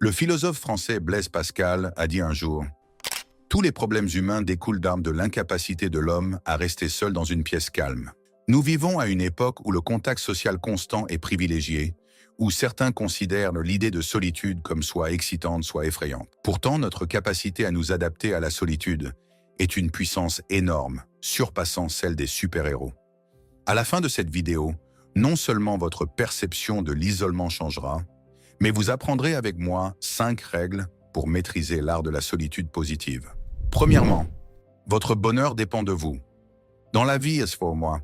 Le philosophe français Blaise Pascal a dit un jour: tous les problèmes humains découlent de l'incapacité de l'homme à rester seul dans une pièce calme. Nous vivons à une époque où le contact social constant est privilégié, où certains considèrent l'idée de solitude comme soit excitante, soit effrayante. Pourtant, notre capacité à nous adapter à la solitude est une puissance énorme, surpassant celle des super-héros. À la fin de cette vidéo, non seulement votre perception de l'isolement changera, mais vous apprendrez avec moi 5 règles pour maîtriser l'art de la solitude positive. Premièrement, votre bonheur dépend de vous. Dans la vie, pour moi,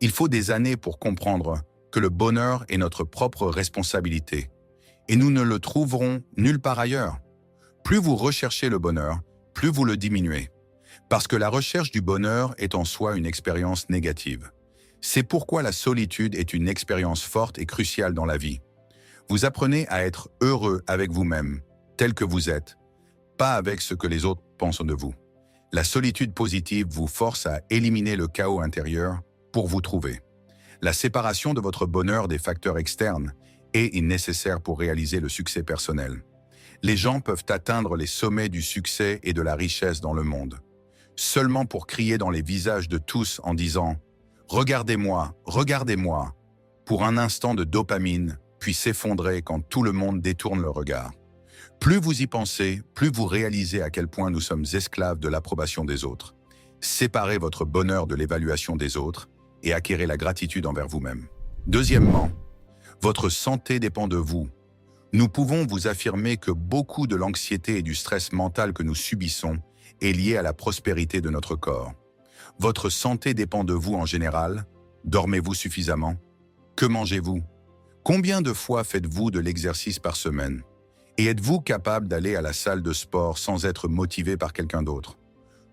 il faut des années pour comprendre que le bonheur est notre propre responsabilité, et nous ne le trouverons nulle part ailleurs. Plus vous recherchez le bonheur, plus vous le diminuez, parce que la recherche du bonheur est en soi une expérience négative. C'est pourquoi la solitude est une expérience forte et cruciale dans la vie. Vous apprenez à être heureux avec vous-même, tel que vous êtes, pas avec ce que les autres pensent de vous. La solitude positive vous force à éliminer le chaos intérieur pour vous trouver. La séparation de votre bonheur des facteurs externes est nécessaire pour réaliser le succès personnel. Les gens peuvent atteindre les sommets du succès et de la richesse dans le monde, seulement pour crier dans les visages de tous en disant « Regardez-moi, regardez-moi » pour un instant de dopamine, puis s'effondrer quand tout le monde détourne le regard. Plus vous y pensez, plus vous réalisez à quel point nous sommes esclaves de l'approbation des autres. Séparez votre bonheur de l'évaluation des autres et acquérez la gratitude envers vous-même. Deuxièmement, votre santé dépend de vous. Nous pouvons vous affirmer que beaucoup de l'anxiété et du stress mental que nous subissons est lié à la prospérité de notre corps. Votre santé dépend de vous en général. Dormez-vous suffisamment? Que mangez-vous? Combien de fois faites-vous de l'exercice par semaine? Et êtes-vous capable d'aller à la salle de sport sans être motivé par quelqu'un d'autre?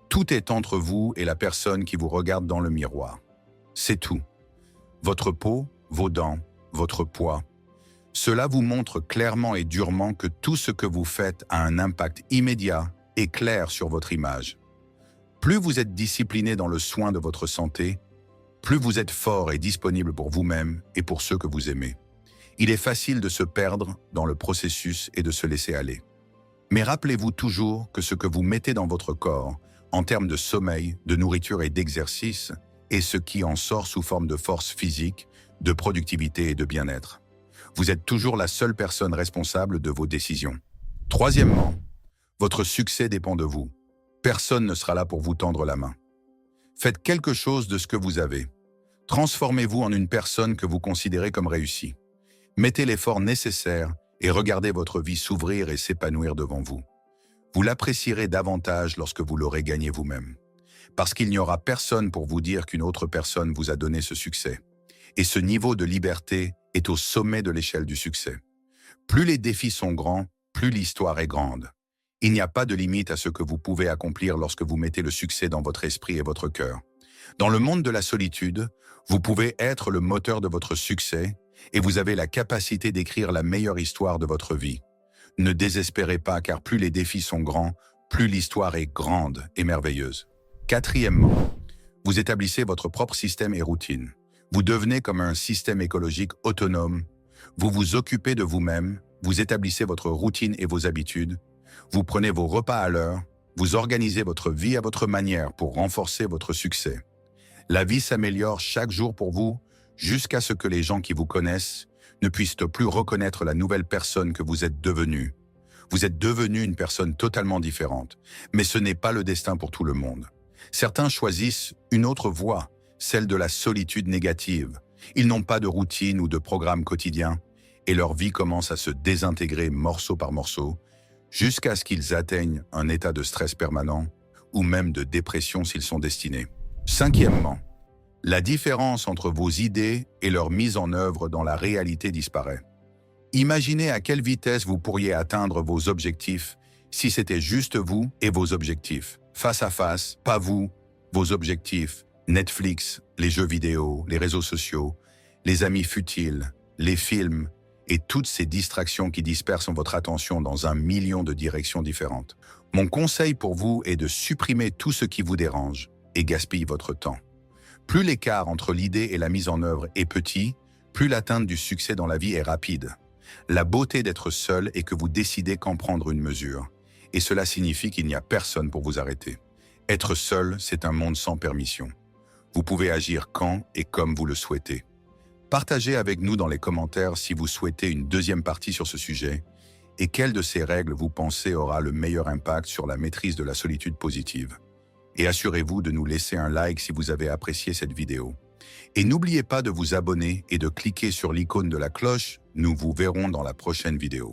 Tout est entre vous et la personne qui vous regarde dans le miroir. C'est tout. Votre peau, vos dents, votre poids. Cela vous montre clairement et durement que tout ce que vous faites a un impact immédiat et clair sur votre image. Plus vous êtes discipliné dans le soin de votre santé, plus vous êtes fort et disponible pour vous-même et pour ceux que vous aimez. Il est facile de se perdre dans le processus et de se laisser aller. Mais rappelez-vous toujours que ce que vous mettez dans votre corps, en termes de sommeil, de nourriture et d'exercice, est ce qui en sort sous forme de force physique, de productivité et de bien-être. Vous êtes toujours la seule personne responsable de vos décisions. Troisièmement, votre succès dépend de vous. Personne ne sera là pour vous tendre la main. Faites quelque chose de ce que vous avez. Transformez-vous en une personne que vous considérez comme réussie. Mettez l'effort nécessaire et regardez votre vie s'ouvrir et s'épanouir devant vous. Vous l'apprécierez davantage lorsque vous l'aurez gagné vous-même. Parce qu'il n'y aura personne pour vous dire qu'une autre personne vous a donné ce succès. Et ce niveau de liberté est au sommet de l'échelle du succès. Plus les défis sont grands, plus l'histoire est grande. Il n'y a pas de limite à ce que vous pouvez accomplir lorsque vous mettez le succès dans votre esprit et votre cœur. Dans le monde de la solitude, vous pouvez être le moteur de votre succès et vous avez la capacité d'écrire la meilleure histoire de votre vie. Ne désespérez pas car plus les défis sont grands, plus l'histoire est grande et merveilleuse. Quatrièmement, vous établissez votre propre système et routine. Vous devenez comme un système écologique autonome. Vous vous occupez de vous-même, vous établissez votre routine et vos habitudes. Vous prenez vos repas à l'heure, vous organisez votre vie à votre manière pour renforcer votre succès. La vie s'améliore chaque jour pour vous, jusqu'à ce que les gens qui vous connaissent ne puissent plus reconnaître la nouvelle personne que vous êtes devenue. Vous êtes devenu une personne totalement différente, mais ce n'est pas le destin pour tout le monde. Certains choisissent une autre voie, celle de la solitude négative. Ils n'ont pas de routine ou de programme quotidien, et leur vie commence à se désintégrer morceau par morceau, jusqu'à ce qu'ils atteignent un état de stress permanent, ou même de dépression s'ils sont destinés. Cinquièmement, la différence entre vos idées et leur mise en œuvre dans la réalité disparaît. Imaginez à quelle vitesse vous pourriez atteindre vos objectifs si c'était juste vous et vos objectifs. Face à face, pas vous, vos objectifs. Netflix, les jeux vidéo, les réseaux sociaux, les amis futiles, les films et toutes ces distractions qui dispersent votre attention dans 1 million de directions différentes. Mon conseil pour vous est de supprimer tout ce qui vous dérange et gaspille votre temps. Plus l'écart entre l'idée et la mise en œuvre est petit, plus l'atteinte du succès dans la vie est rapide. La beauté d'être seul est que vous décidez qu'en prendre une mesure. Et cela signifie qu'il n'y a personne pour vous arrêter. Être seul, c'est un monde sans permission. Vous pouvez agir quand et comme vous le souhaitez. Partagez avec nous dans les commentaires si vous souhaitez une deuxième partie sur ce sujet et quelle de ces règles vous pensez aura le meilleur impact sur la maîtrise de la solitude positive. Et assurez-vous de nous laisser un like si vous avez apprécié cette vidéo. Et n'oubliez pas de vous abonner et de cliquer sur l'icône de la cloche, nous vous verrons dans la prochaine vidéo.